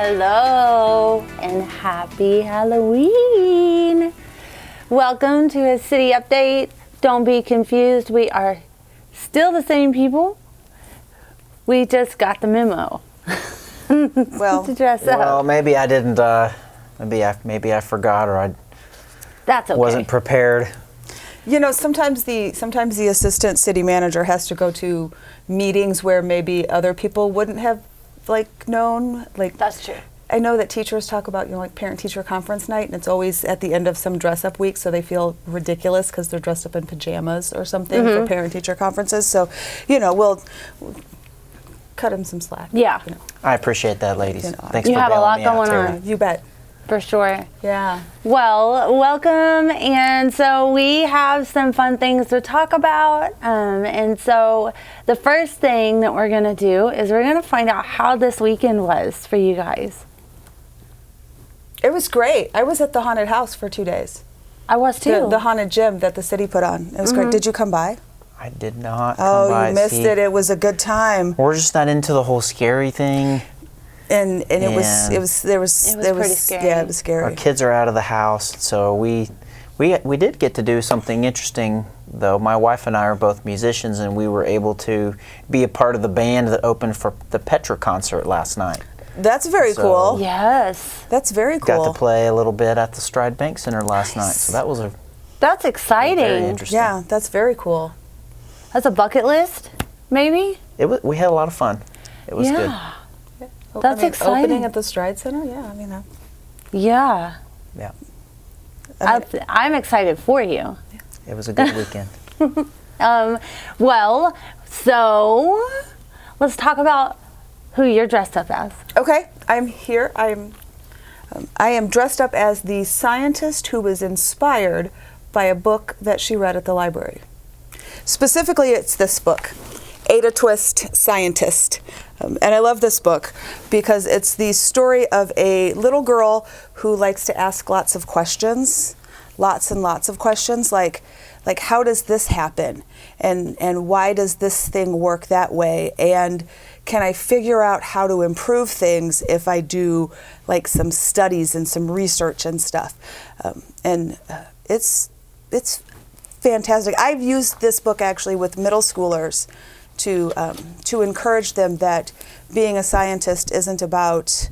Hello and happy Halloween. Welcome to a city update. Don't be confused. We are still the same people. We just got the memo. Well, to dress up. Well, maybe I didn't. Maybe I forgot, or I That's okay. wasn't prepared. you know, sometimes the assistant city manager has to go to meetings where maybe other people wouldn't have known. That's true. I know that teachers talk about, parent-teacher conference night, and it's always at the end of some dress-up week, so they feel ridiculous because they're dressed up in pajamas or something for parent-teacher conferences. So, we'll cut them some slack. Yeah. I appreciate that, ladies. Thanks You for have a bailing lot me out, going Theri. on. You bet. For sure. Yeah. Well, welcome. And so we have some fun things to talk about. And so the first thing that we're going to do is we're going to find out how this weekend was for you guys. It was great. I was at the haunted house for 2 days. I was too. The haunted gym that the city put on. It was great. Did you come by? I did not come by. You missed it. It was a good time. We're just not into the whole scary thing. And it was pretty scary. Yeah, it was scary. Our kids are out of the house, so we did get to do something interesting, though. My wife and I are both musicians, and we were able to be a part of the band that opened for the Petra concert last night. That's very cool. Yes. That's very cool. Got to play a little bit at the Stride Bank Center last night, so that was That's exciting. very interesting. Yeah, that's very cool. That's a bucket list, maybe? We had a lot of fun. It was good. That's exciting. Opening at the Stride Center, yeah. Yeah. Yeah. I'm excited for you. It was a good weekend. Well, so let's talk about who you're dressed up as. Okay, I'm here. I am dressed up as the scientist who was inspired by a book that she read at the library. Specifically, it's this book, Ada Twist, Scientist. And I love this book because it's the story of a little girl who likes to ask lots of questions, lots and lots of questions, like how does this happen? And why does this thing work that way? And can I figure out how to improve things if I do some studies and some research and stuff? It's fantastic. I've used this book actually with middle schoolers to encourage them that being a scientist isn't about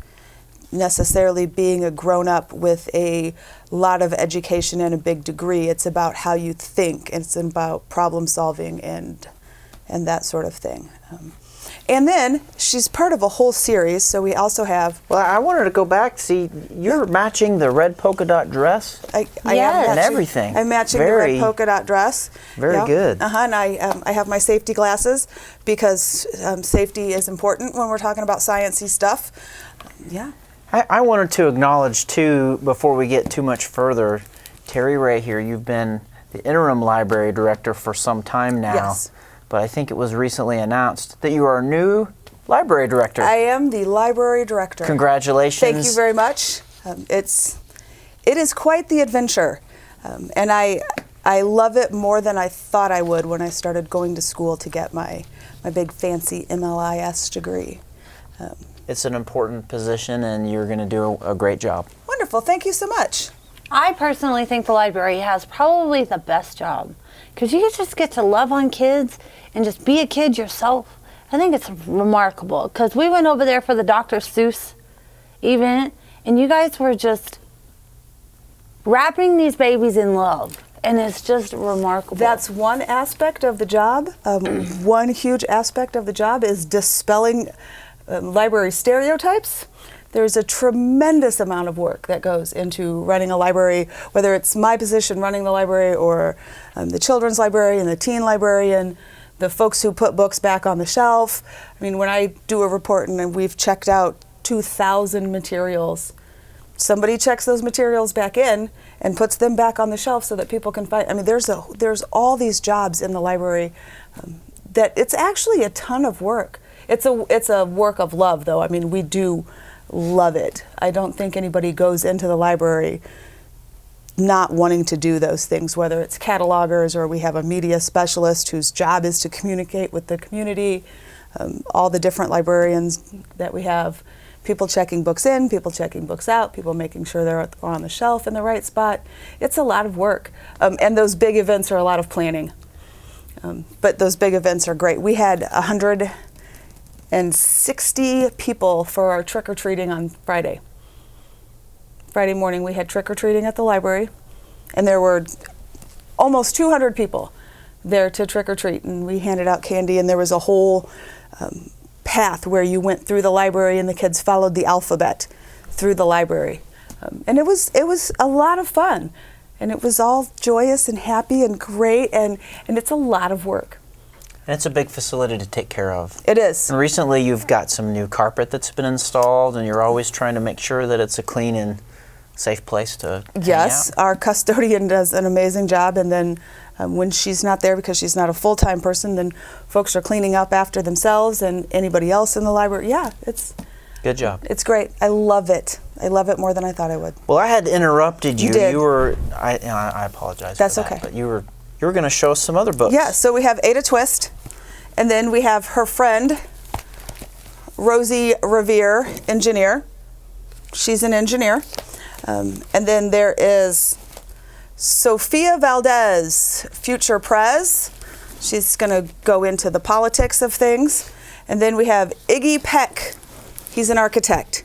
necessarily being a grown-up with a lot of education and a big degree. It's about how you think. It's about problem solving and that sort of thing. And then she's part of a whole series, so we also have... Well, I wanted to go back. See, you're matching the red polka dot dress I Yes. and everything. I'm matching the red polka dot dress. Very good. And I have my safety glasses because safety is important when we're talking about sciencey stuff. Yeah. I wanted to acknowledge, too, before we get too much further, Theri right here, you've been the interim library director for some time now. Yes. But I think it was recently announced that you are a new library director. I am the library director. Congratulations. Thank you very much. It is quite the adventure. And I love it more than I thought I would when I started going to school to get my big fancy MLIS degree. It's an important position, and you're going to do a great job. Wonderful. Thank you so much. I personally think the library has probably the best job because you just get to love on kids and just be a kid yourself. I think it's remarkable because we went over there for the Dr. Seuss event and you guys were just wrapping these babies in love, and it's just remarkable. That's one aspect of the job. One huge aspect of the job is dispelling library stereotypes. There's a tremendous amount of work that goes into running a library, whether it's my position running the library or the children's librarian, the teen librarian, the folks who put books back on the shelf. I mean, when I do a report and we've checked out 2,000 materials, somebody checks those materials back in and puts them back on the shelf so that people can find. I mean, there's all these jobs in the library that it's actually a ton of work. It's a work of love, though. I mean, we do love it. I don't think anybody goes into the library not wanting to do those things, whether it's catalogers or we have a media specialist whose job is to communicate with the community, all the different librarians that we have. people checking books in, people checking books out, people making sure they're on the shelf in the right spot. It's a lot of work. And those big events are a lot of planning. But those big events are great. We had 160 people for our trick-or-treating on Friday. Friday morning we had trick-or-treating at the library, and there were almost 200 people there to trick-or-treat, and we handed out candy, and there was a whole path where you went through the library and the kids followed the alphabet through the library. And it was a lot of fun, and it was all joyous and happy and great, and it's a lot of work. And it's a big facility to take care of. It is. And recently you've got some new carpet that's been installed, and you're always trying to make sure that it's a clean and safe place to Yes, hang out. our custodian does an amazing job, and then when she's not there because she's not a full-time person, then folks are cleaning up after themselves and anybody else in the library. Yeah, Good job. it's great. I love it. I love it more than I thought I would. Well, I had interrupted you. You did. You were. I apologize. That's for that, okay. But you were going to show us some other books. Yeah, so we have Ada Twist, and then we have her friend, Rosie Revere, engineer. She's an engineer. And then there is Sophia Valdez, future prez. She's going to go into the politics of things. And then we have Iggy Peck. He's an architect.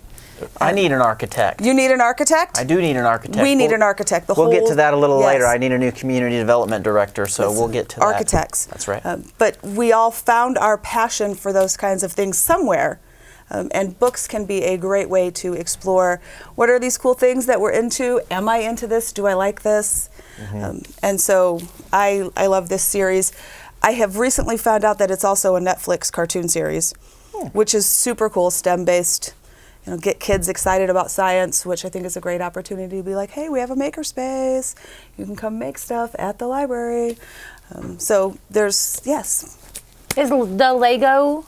I need an architect. You need an architect? I do need an architect. We need an architect. We'll get to that a little Yes. later. I need a new community development director, so we'll get to that. Architects. That's right. But we all found our passion for those kinds of things somewhere. And books can be a great way to explore what are these cool things that we're into? Am I into this? Do I like this? And so I love this series. I have recently found out that it's also a Netflix cartoon series, which is super cool, STEM-based. Get kids excited about science, which I think is a great opportunity to be like, hey, we have a makerspace. You can come make stuff at the library. So there's, yes. Is the Lego,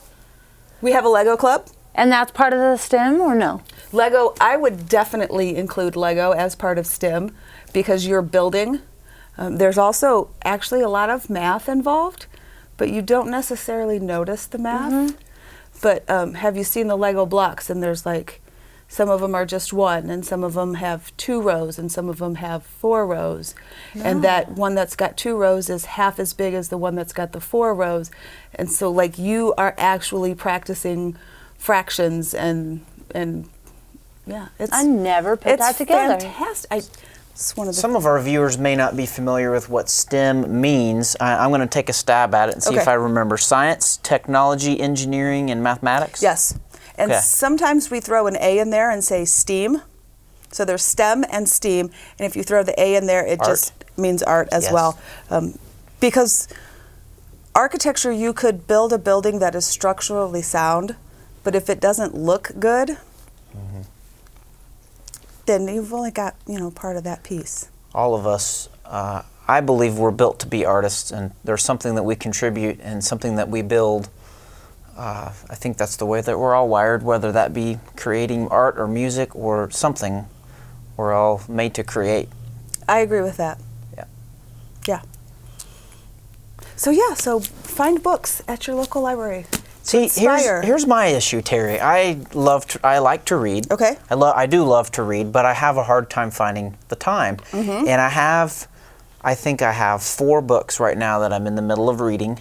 We have a Lego club. and that's part of the STEM or no? Lego, I would definitely include Lego as part of STEM because you're building. There's also actually a lot of math involved, but you don't necessarily notice the math. But have you seen the Lego blocks? And there's like, some of them are just one, and some of them have 2 rows, and some of them have 4 rows. And that one that's got 2 rows is half as big as the one that's got the 4 rows. And so like you are actually practicing fractions and yeah, I never put that together. It's fantastic. It's one of the Some of our viewers may not be familiar with what STEM means. I'm going to take a stab at it and see if Okay. I remember. Science, technology, engineering, and mathematics? Yes. And Okay. sometimes we throw an A in there and say STEAM. So there's STEM and STEAM. And if you throw the A in there, it Art. just means art as Yes. well. Because architecture, you could build a building that is structurally sound, but if it doesn't look good, then you've only got, part of that piece. All of us, I believe we're built to be artists, and there's something that we contribute and something that we build. I think that's the way that we're all wired, whether that be creating art or music or something. We're all made to create. I agree with that. Yeah. Yeah. So find books at your local library. See, Inspire. here's my issue, Terry. I like to read. Okay. I do love to read, but I have a hard time finding the time. And I think I have 4 books right now that I'm in the middle of reading.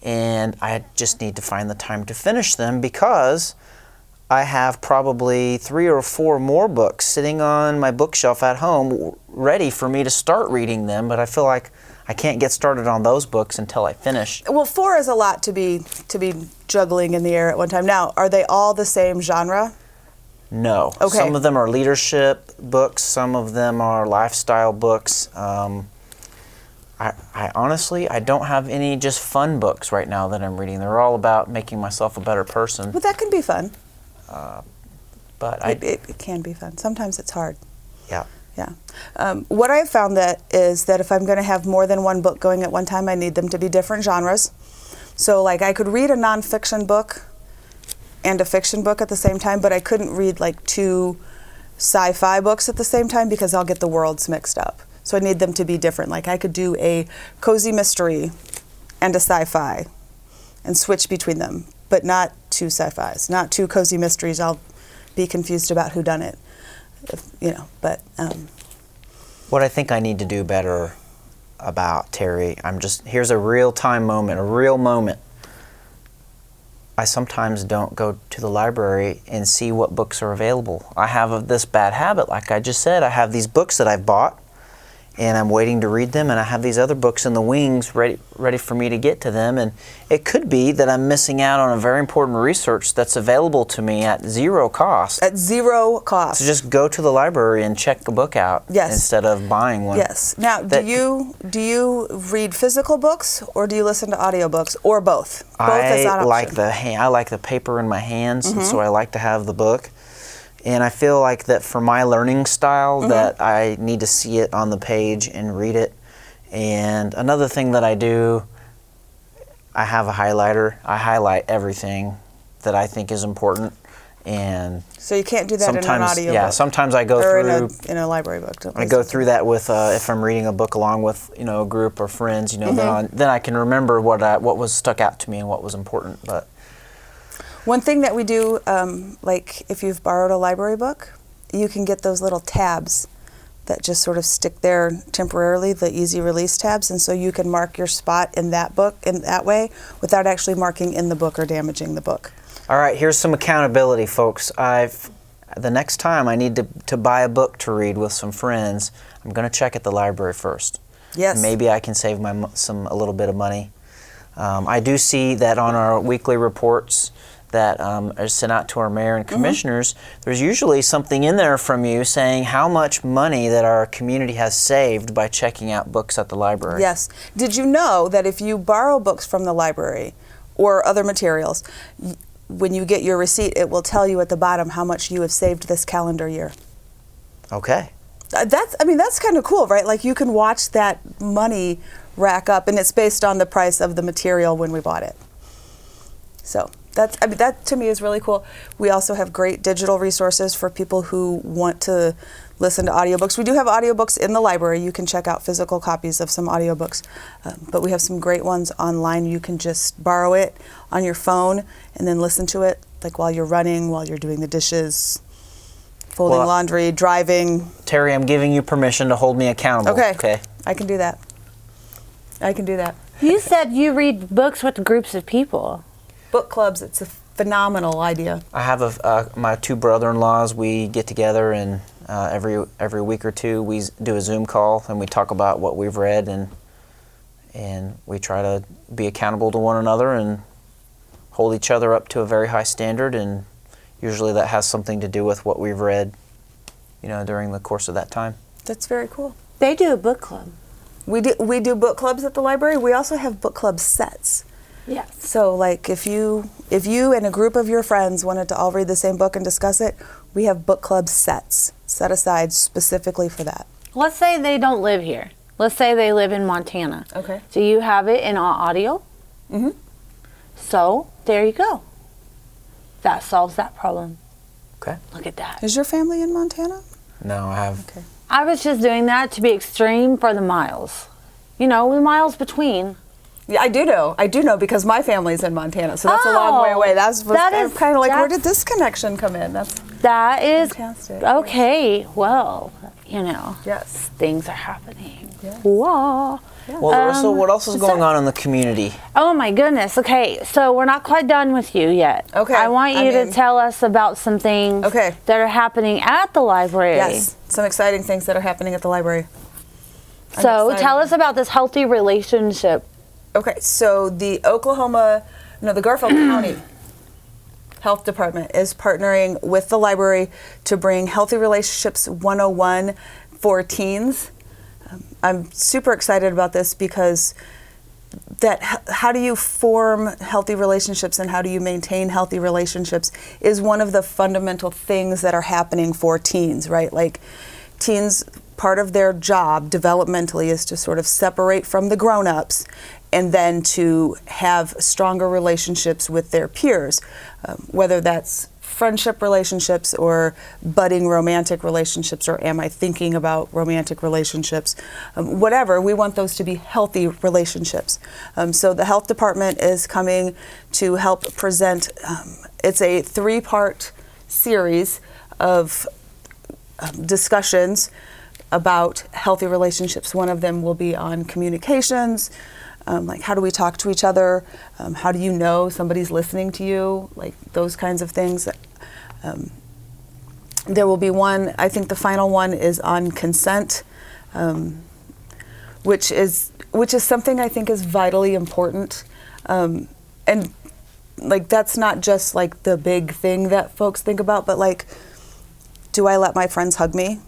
And I just need to find the time to finish them because I have probably 3 or 4 more books sitting on my bookshelf at home ready for me to start reading them, but I feel like I can't get started on those books until I finish. Well, 4 is a lot to be juggling in the air at one time. Now, are they all the same genre? No. Okay. Some of them are leadership books. Some of them are lifestyle books. I honestly, I don't have any just fun books right now that I'm reading. They're all about making myself a better person. Well, that can be fun. But It can be fun. Sometimes it's hard. yeah. Yeah. What I've found is that if I'm going to have more than one book going at one time, I need them to be different genres. So like I could read a nonfiction book and a fiction book at the same time, but I couldn't read like 2 sci-fi books at the same time because I'll get the worlds mixed up. So I need them to be different. Like I could do a cozy mystery and a sci-fi and switch between them, but not 2 sci-fis, not 2 cozy mysteries. I'll be confused about who done it. But What I think I need to do better about, Theri, here's a real-time moment, a real moment. I sometimes don't go to the library and see what books are available. I have this bad habit, like I just said. I have these books that I've bought, and I'm waiting to read them, and I have these other books in the wings ready for me to get to them. And it could be that I'm missing out on a very important research that's available to me at zero cost. At zero cost. So just go to the library and check a book out instead of buying one. Yes. Now, do you read physical books or do you listen to audiobooks or both? Both is an option. I like the paper in my hands, and so I like to have the book. And I feel like that for my learning style that I need to see it on the page and read it. And another thing that I do, I have a highlighter. I highlight everything that I think is important. And so you can't do that in an audio book? Yeah, sometimes I go through in a library book. I go through that with if I'm reading a book along with a group or friends. Then I can remember what was stuck out to me and what was important. But one thing that we do, like if you've borrowed a library book, you can get those little tabs that just sort of stick there temporarily, the easy release tabs, and so you can mark your spot in that book in that way without actually marking in the book or damaging the book. All right, here's some accountability, folks. The next time I need to buy a book to read with some friends, I'm going to check at the library first. Yes. Maybe I can save a little bit of money. I do see that on our weekly reports that are sent out to our mayor and commissioners, there's usually something in there from you saying how much money that our community has saved by checking out books at the library. Yes. Did you know that if you borrow books from the library or other materials, when you get your receipt, it will tell you at the bottom how much you have saved this calendar year? Okay. That's kind of cool, right? Like you can watch that money rack up, and it's based on the price of the material when we bought it. So that to me is really cool. We also have great digital resources for people who want to listen to audiobooks. We do have audiobooks in the library. You can check out physical copies of some audiobooks, but we have some great ones online. You can just borrow it on your phone and then listen to it, like while you're running, while you're doing the dishes, folding laundry, driving. Theri, I'm giving you permission to hold me accountable. Okay. I can do that. You said you read books with groups of people. Book clubs, it's a phenomenal idea. I have my two brother-in-laws. We get together, and every week or two we do a Zoom call and we talk about what we've read, and we try to be accountable to one another and hold each other up to a very high standard. And usually that has something to do with what we've read, during the course of that time. That's very cool. They do a book club. We do book clubs at the library. We also have book club sets. Yes. So like if you and a group of your friends wanted to all read the same book and discuss it, we have book club sets set aside specifically for that. Let's say they don't live here. Let's say they live in Montana. Okay. Do you have it in audio? Mm-hmm. So there you go. That solves that problem. Okay. Look at that. Is your family in Montana? No, I have. Okay. I was just doing that to be extreme for the miles. The miles between. Yeah, I do know because my family's in Montana, so that's a long way away. I'm kind of like, where did this connection come in? That is fantastic. Okay. Well, Yes. things are happening. Yes. Whoa. Yeah. Well, Larissa, what else is going on in the community? Oh my goodness. Okay, so we're not quite done with you yet. Okay. I want you to tell us about some things that are happening at the library. Yes, some exciting things that are happening at the library. So tell us about this healthy relationship. Okay, so the Garfield County Health Department is partnering with the library to bring Healthy Relationships 101 for teens. I'm super excited about this because how do you form healthy relationships and how do you maintain healthy relationships is one of the fundamental things that are happening for teens, right? Like teens, part of their job developmentally is to sort of separate from the grown-ups and then to have stronger relationships with their peers, whether that's friendship relationships or budding romantic relationships, or am I thinking about romantic relationships? Whatever, we want those to be healthy relationships. So the health department is coming to help present, it's a 3-part series of discussions about healthy relationships. One of them will be on communications, like how do we talk to each other, how do you know somebody's listening to you, like those kinds of things. There will be one, I think the final one is on consent, which is something I think is vitally important. And like that's not just like the big thing that folks think about, but like, do I let my friends hug me?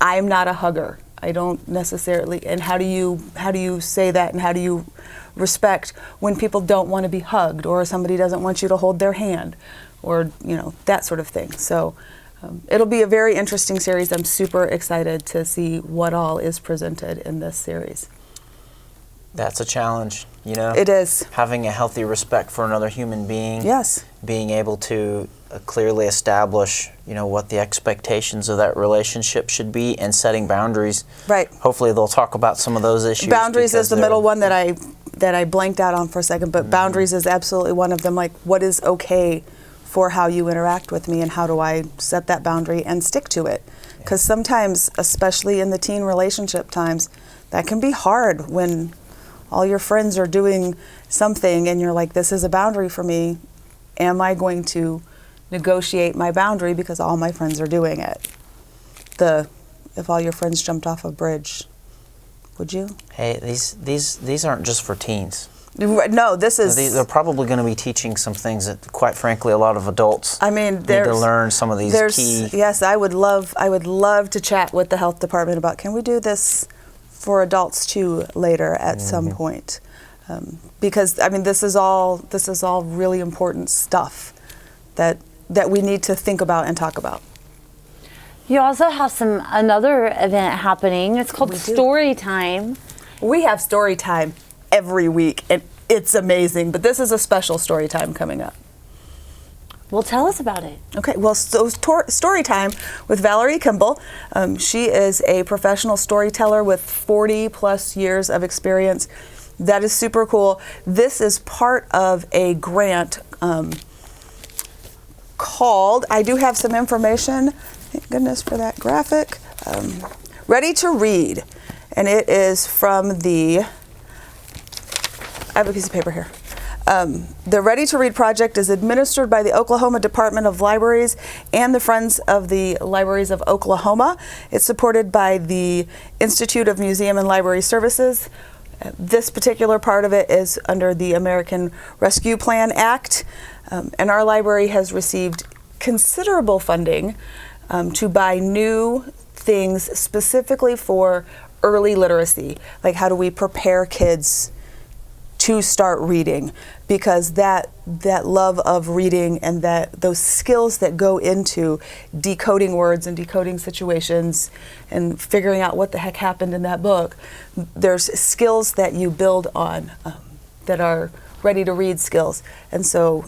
I'm not a hugger. I don't necessarily, and how do you say that, and how do you respect when people don't want to be hugged, or somebody doesn't want you to hold their hand, or that sort of thing. So it'll be a very interesting series. I'm super excited to see what all is presented in this series. That's a challenge, It is. Having a healthy respect for another human being. Yes. Being able to clearly establish, what the expectations of that relationship should be, and setting boundaries. Right. Hopefully they'll talk about some of those issues. Boundaries is the middle one that I blanked out on for a second, but boundaries is absolutely one of them. Like, what is okay for how you interact with me, and how do I set that boundary and stick to it? Because sometimes, especially in the teen relationship times, that can be hard when all your friends are doing something and you're like, this is a boundary for me. Am I going to negotiate my boundary because all my friends are doing it? If all your friends jumped off a bridge, would you? Hey, these aren't just for teens. No, this is. They're probably going to be teaching some things that, quite frankly, a lot of adults need to learn some of these key. Yes, I would love to chat with the health department about, can we do this for adults too later at some point? Because this is all really important stuff that we need to think about and talk about. You also have another event happening. It's called Story Time. We have Story Time every week, and it's amazing. But this is a special Story Time coming up. Well, tell us about it. Okay, well, so Story Time with Valerie Kimball. She is a professional storyteller with 40 plus years of experience. That is super cool. This is part of a grant called, I do have some information, thank goodness for that graphic, Ready to Read. And it is from I have a piece of paper here. The Ready to Read project is administered by the Oklahoma Department of Libraries and the Friends of the Libraries of Oklahoma. It's supported by the Institute of Museum and Library Services. This particular part of it is under the American Rescue Plan Act, and our library has received considerable funding to buy new things specifically for early literacy. Like, how do we prepare kids to start reading? Because that love of reading and those skills that go into decoding words and decoding situations and figuring out what the heck happened in that book, there's skills that you build on that are ready to read skills. And so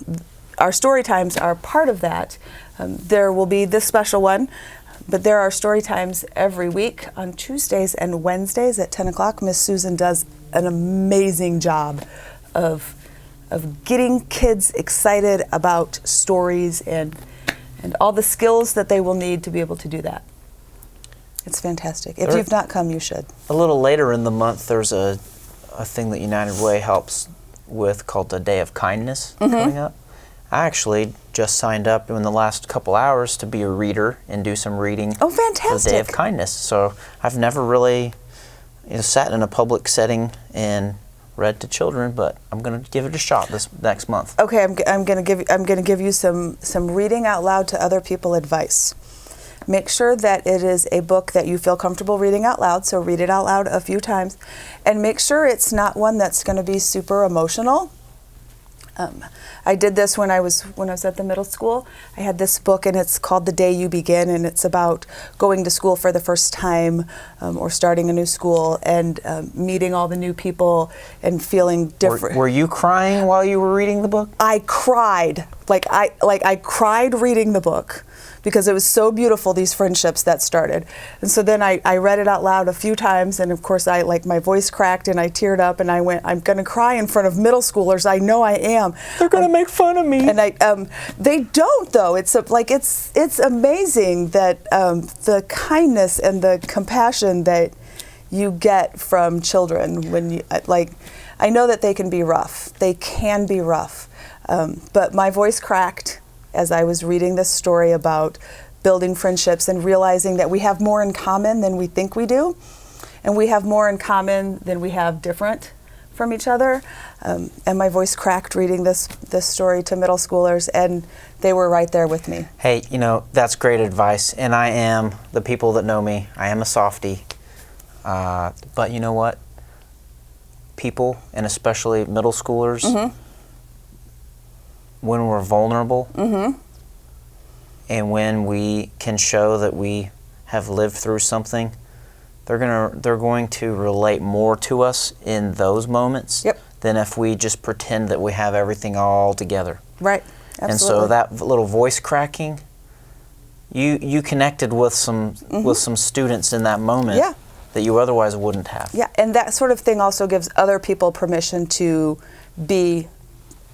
our story times are part of that. There will be this special one, but there are story times every week on Tuesdays and Wednesdays at 10 o'clock. Miss Susan does an amazing job of getting kids excited about stories and all the skills that they will need to be able to do that. It's fantastic. If you've not come, you should. A little later in the month, there's a thing that United Way helps with called the Day of Kindness coming up. I actually just signed up in the last couple hours to be a reader and do some reading. Oh, fantastic. For the Day of Kindness. So I've never really sat in a public setting and read to children, but I'm going to give it a shot this next month. Okay, I'm going to give you some reading out loud to other people advice. Make sure that it is a book that you feel comfortable reading out loud, so read it out loud a few times, and make sure it's not one that's going to be super emotional. I did this when I was at the middle school. I had this book, and it's called The Day You Begin, and it's about going to school for the first time or starting a new school and meeting all the new people and feeling different. Were you crying while you were reading the book? I cried I cried reading the book because it was so beautiful, these friendships that started. And so then I read it out loud a few times, and of course my voice cracked and I teared up and I went, I'm gonna cry in front of middle schoolers. I know I am. They're gonna make fun of me. And they don't though. It's amazing that the kindness and the compassion that you get from children when you, I know that they can be rough. They can be rough. But my voice cracked as I was reading this story about building friendships and realizing that we have more in common than we think we do. And we have more in common than we have different from each other. And my voice cracked reading this story to middle schoolers, and they were right there with me. Hey, that's great advice. And I am, the people that know me, I am a softie. But you know what? People, and especially middle schoolers, Mm-hmm. when we're vulnerable, Mm-hmm. and when we can show that we have lived through something, they're going to relate more to us in those moments Yep. than if we just pretend that we have everything all together. Right. Absolutely. And so that little voice cracking, you connected with some students in that moment. Yeah. That you otherwise wouldn't have. Yeah, and that sort of thing also gives other people permission to be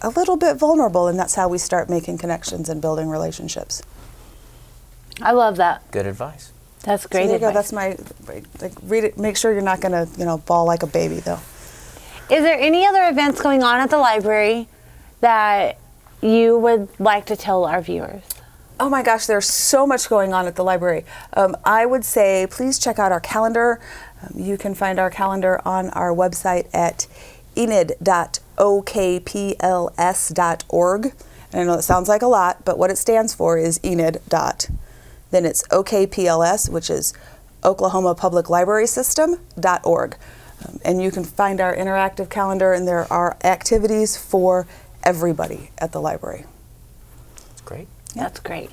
a little bit vulnerable, and that's how we start making connections and building relationships. I love that. Good advice. That's great So there you go. advice. That's my read it. Make sure you're not going to bawl like a baby, though. Is there any other events going on at the library that you would like to tell our viewers? Oh my gosh, there's so much going on at the library. I would say please check out our calendar. You can find our calendar on our website at enid.okpls.org. And I know it sounds like a lot, but what it stands for is Enid. Then it's OKPLS, which is Oklahoma Public Library System.org. And you can find our interactive calendar, and there are activities for everybody at the library. That's great. That's great.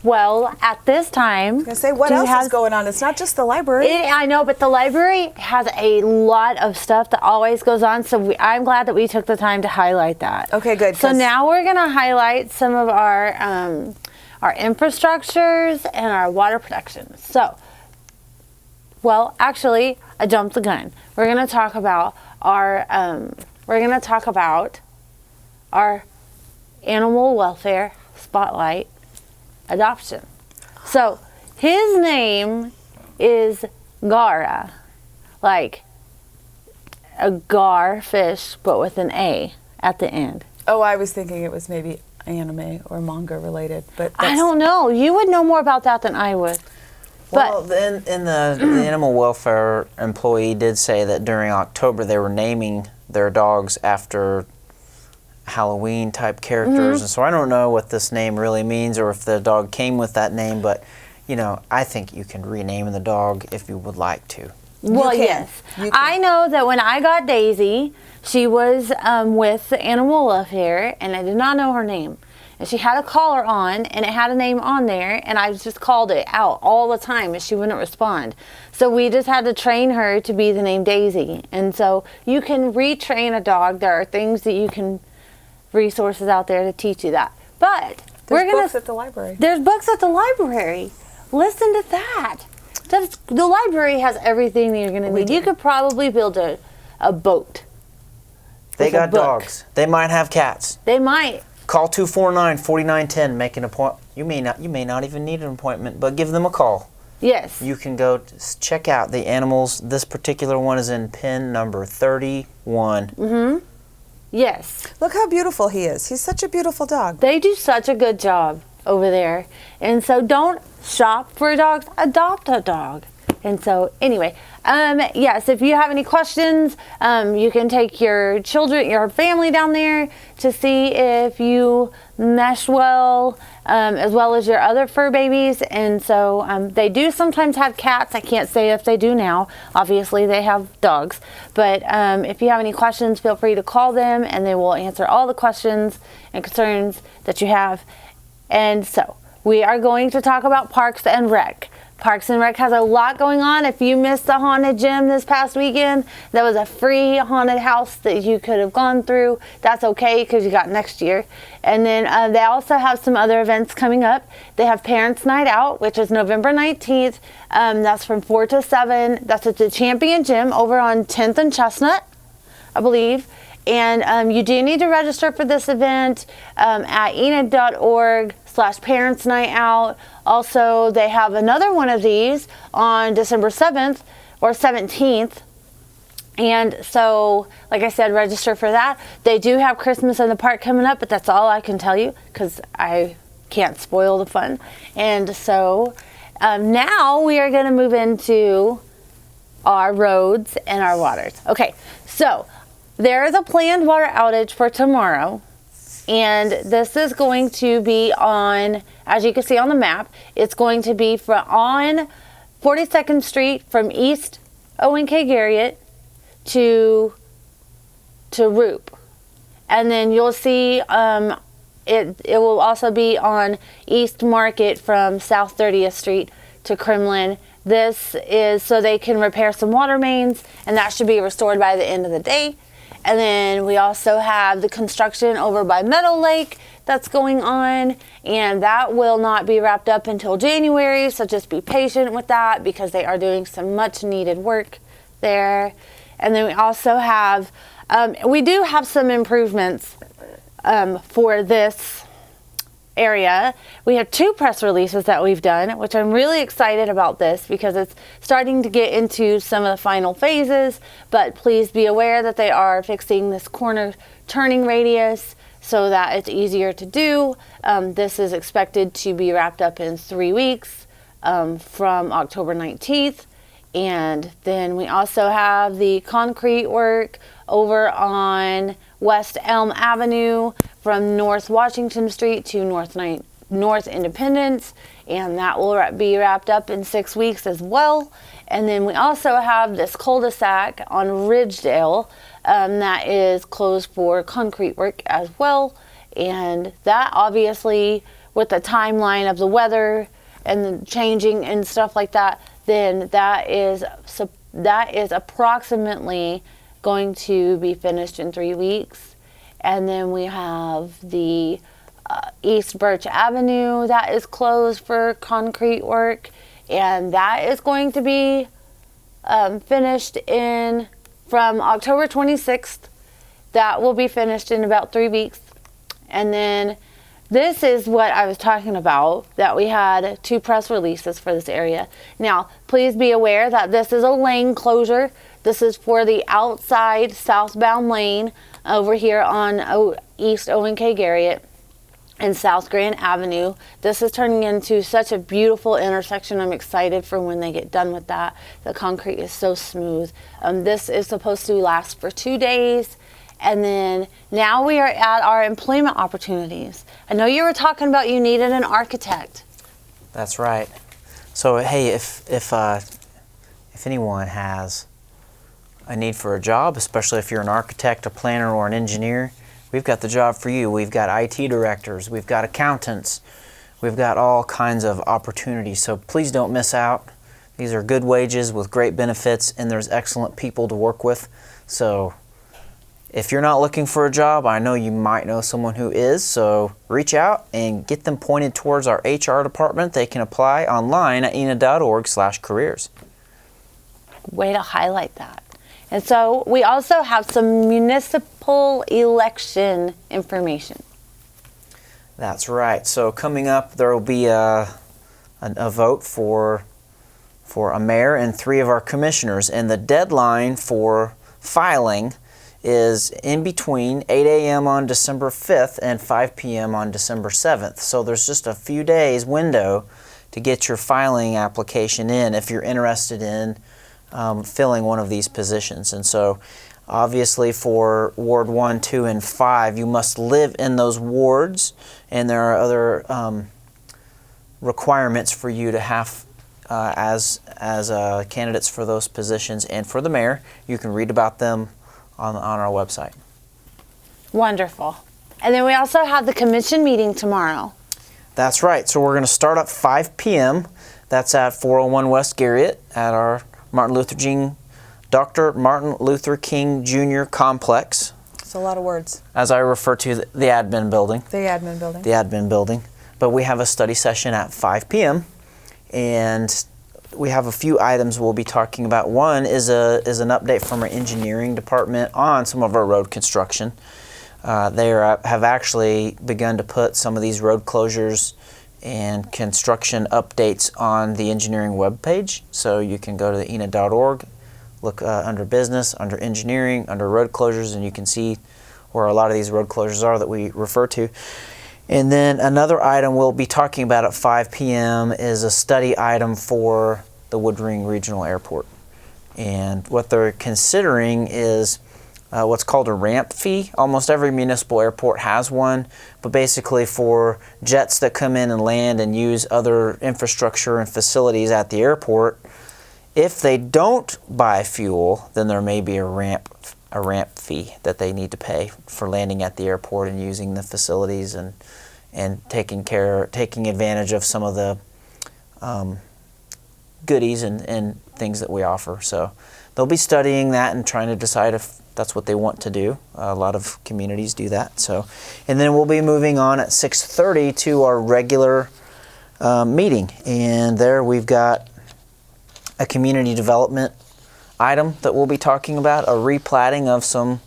Well, at this time, I was gonna say, what else is going on? It's not just the library. I know, but the library has a lot of stuff that always goes on, so I'm glad that we took the time to highlight that. Okay, good. So now we're going to highlight some of our infrastructures and our water protection. So, well, actually, I jumped the gun. We're going to talk about our animal welfare spotlight adoption. So his name is Gara, like a gar fish, but with an A at the end. Oh, I was thinking it was maybe anime or manga related, but I don't know. You would know more about that than I would. Well, the animal welfare employee did say that during October they were naming their dogs after Halloween type characters, and so I don't know what this name really means or if the dog came with that name, but I think you can rename the dog if you would like to. Well, You can. yes. You can. I know that when I got Daisy, she was with the animal welfare, and I did not know her name. And she had a collar on, and it had a name on there, and I just called it out all the time, and she wouldn't respond. So we just had to train her to be the name Daisy. And so you can retrain a dog. There are things that you can, resources out there to teach you that. But there's books at the library. There's books at the library. Listen to that. The library has everything that you're going to need. You could probably build a boat. They with a got book. dogs. They might have cats. They might. Call 249-4910. Make an appointment. You may not even need an appointment, but give them a call. Yes. You can go check out the animals. This particular one is in pen number 31. Mm-hmm. Yes. Look how beautiful he is. He's such a beautiful dog. They do such a good job over there. And so don't shop for dogs, adopt a dog. And so anyway, yes, if you have any questions, you can take your children, your family down there to see if you mesh well as your other fur babies. And so they do sometimes have cats. I can't say if they do now. Obviously, they have dogs. But if you have any questions, feel free to call them, and they will answer all the questions and concerns that you have. And so we are going to talk about Parks and Rec. Parks and Rec has a lot going on. If you missed the haunted gym this past weekend, that was a free haunted house that you could have gone through. That's okay because you got next year. And then they also have some other events coming up. They have Parents Night Out, which is November 19th. That's from 4 to 7. That's at the Champion Gym over on 10th and Chestnut, I believe. And you do need to register for this event at enid.org/Parents Night Out. Also, they have another one of these on December 7th or 17th. And so, like I said, register for that. They do have Christmas in the Park coming up, but that's all I can tell you because I can't spoil the fun. And so now we are going to move into our roads and our waters. Okay, so there is a planned water outage for tomorrow, and this is going to be on, as you can see on the map, it's going to be on 42nd Street from East Owen K. Garriott to Roop. And then you'll see it will also be on East Market from South 30th Street to Kremlin. This is so they can repair some water mains, and that should be restored by the end of the day. And then we also have the construction over by Meadow Lake that's going on, and that will not be wrapped up until January, so just be patient with that because they are doing some much needed work there. And then we also have, we do have some improvements for this area. We have 2 press releases that we've done, which I'm really excited about this because it's starting to get into some of the final phases, but please be aware that they are fixing this corner turning radius so that it's easier to do. This is expected to be wrapped up in 3 weeks from October 19th. And then we also have the concrete work over on West Elm Avenue from North Washington Street to North Independence, and that will be wrapped up in 6 weeks as well. And then we also have this cul-de-sac on Ridgedale that is closed for concrete work as well. And that obviously, with the timeline of the weather and the changing and stuff like that, then that is approximately going to be finished in 3 weeks. And then we have the East Birch Avenue that is closed for concrete work, and that is going to be finished from October 26th. That will be finished in about 3 weeks. And then this is what I was talking about, that we had 2 press releases for this area. Now, please be aware that this is a lane closure. This is for the outside southbound lane over here on East Owen K. Garriott and South Grand Avenue. This is turning into such a beautiful intersection. I'm excited for when they get done with that. The concrete is so smooth. This is supposed to last for 2 days. And then now we are at our employment opportunities. I know you were talking about you needed an architect. That's right. So hey, if anyone has a need for a job, especially if you're an architect, a planner, or an engineer, we've got the job for you. We've got IT directors, we've got accountants, we've got all kinds of opportunities. So please don't miss out. These are good wages with great benefits, and there's excellent people to work with. So if you're not looking for a job, I know you might know someone who is, so reach out and get them pointed towards our HR department. They can apply online at enid.org/careers. Way to highlight that. And so we also have some municipal election information. That's right. So coming up, there will be a vote for a mayor and 3 of our commissioners, and the deadline for filing is in between 8 a.m. on December 5th and 5 p.m. on December 7th. So there's just a few days window to get your filing application in if you're interested in filling one of these positions. And so obviously for Ward 1, 2, and 5, you must live in those wards, and there are other requirements for you to have as candidates for those positions. And for the mayor, you can read about them on our website. Wonderful. And then we also have the commission meeting tomorrow. That's right. So we're going to start at 5 p.m. That's at 401 West Garriott at our Dr. Martin Luther King Jr. complex. It's a lot of words. As I refer to the admin building. The admin building. The admin building. But we have a study session at 5 p.m. and we have a few items we'll be talking about. One is an update from our engineering department on some of our road construction. They have actually begun to put some of these road closures and construction updates on the engineering webpage. So you can go to the enid.org, look under business, under engineering, under road closures, and you can see where a lot of these road closures are that we refer to. And then another item we'll be talking about at 5 p.m. is a study item for the Woodring Regional Airport. And what they're considering is what's called a ramp fee. Almost every municipal airport has one, but basically for jets that come in and land and use other infrastructure and facilities at the airport, if they don't buy fuel, then there may be a ramp fee that they need to pay for landing at the airport and using the facilities and taking advantage of some of the goodies and things that we offer. So they'll be studying that and trying to decide if that's what they want to do. A lot of communities do that. So, and then we'll be moving on at 6:30 to our regular meeting, and there we've got a community development item that we'll be talking about, a replatting of some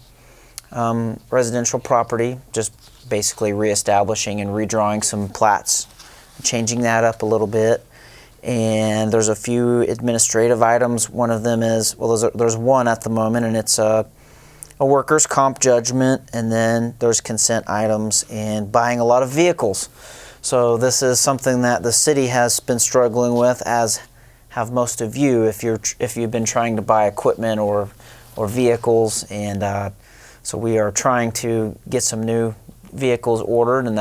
residential property, just basically reestablishing and redrawing some plats, changing that up a little bit. And there's a few administrative items. One of them is, well, there's one at the moment, and it's a workers' comp judgment, and then there's consent items and buying a lot of vehicles. So this is something that the city has been struggling with, as have most of you, if you've been trying to buy equipment or vehicles. And so we are trying to get some new vehicles ordered, and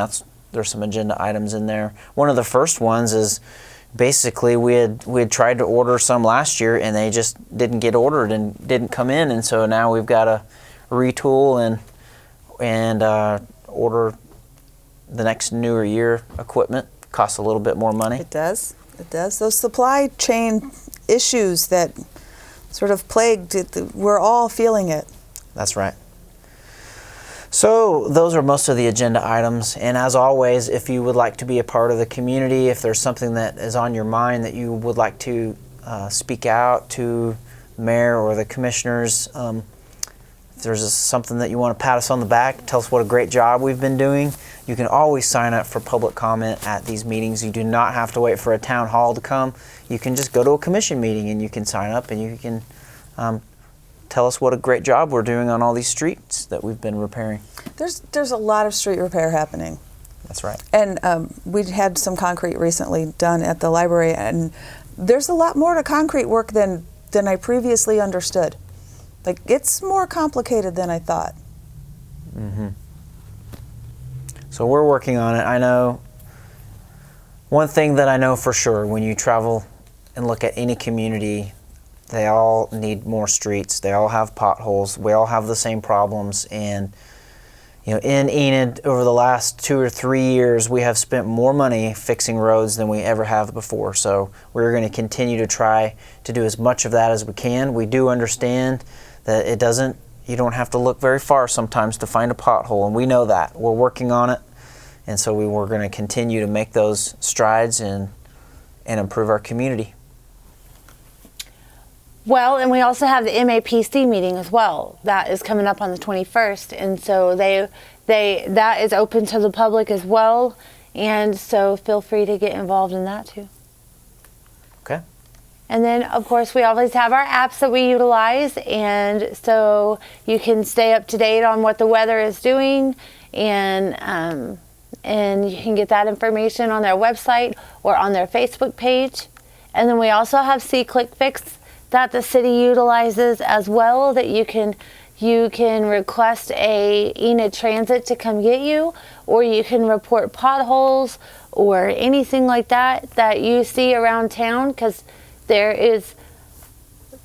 there's some agenda items in there. One of the first ones is basically we had tried to order some last year, and they just didn't get ordered and didn't come in, and so now we've got to retool and order the next newer year equipment. Costs a little bit more money. It does. It does. Those supply chain issues that sort of plagued it, we're all feeling it. That's right. So those are most of the agenda items, and as always, if you would like to be a part of the community, if there's something that is on your mind that you would like to speak out to the mayor or the commissioners, if there's something that you want to pat us on the back, tell us what a great job we've been doing, you can always sign up for public comment at these meetings. You do not have to wait for a town hall to come. You can just go to a commission meeting and you can sign up and you can tell us what a great job we're doing on all these streets that we've been repairing. There's a lot of street repair happening. That's right. And we had some concrete recently done at the library, and there's a lot more to concrete work than I previously understood. Like, it's more complicated than I thought. Mm-hmm. So we're working on it. I know one thing that I know for sure, when you travel and look at any community, they all need more streets. They all have potholes. We all have the same problems. And in Enid, over the last 2 or 3 years, we have spent more money fixing roads than we ever have before. So we're going to continue to try to do as much of that as we can. We do understand that you don't have to look very far sometimes to find a pothole, and we know that. We're working on it, and so we're going to continue to make those strides and improve our community. Well, and we also have the MAPC meeting as well. That is coming up on the 21st, and so that is open to the public as well, and so feel free to get involved in that too. Okay. And then, of course, we always have our apps that we utilize, and so you can stay up to date on what the weather is doing, and you can get that information on their website or on their Facebook page. And then we also have C-Click-Fix that the city utilizes as well, that you can request a Enid Transit to come get you, or you can report potholes or anything like that you see around town, because there is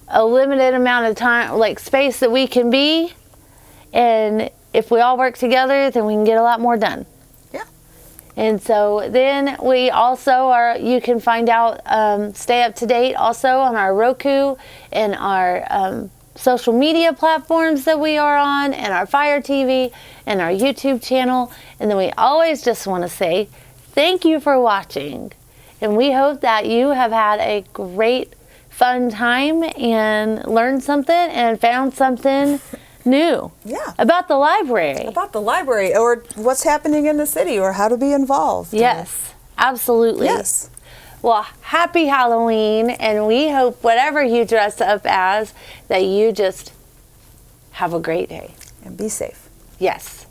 a limited amount of time, like space, that we can be, and if we all work together, then we can get a lot more done. Yeah. And so then we also are, you can find out, stay up to date also on our Roku and our social media platforms that we are on, and our Fire TV and our YouTube channel. And then we always just want to say thank you for watching. And we hope that you have had a great, fun time and learned something and found something new about the library. About the library, or what's happening in the city, or how to be involved. Yes, absolutely. Yes. Well, happy Halloween, and we hope whatever you dress up as, that you just have a great day. And be safe. Yes.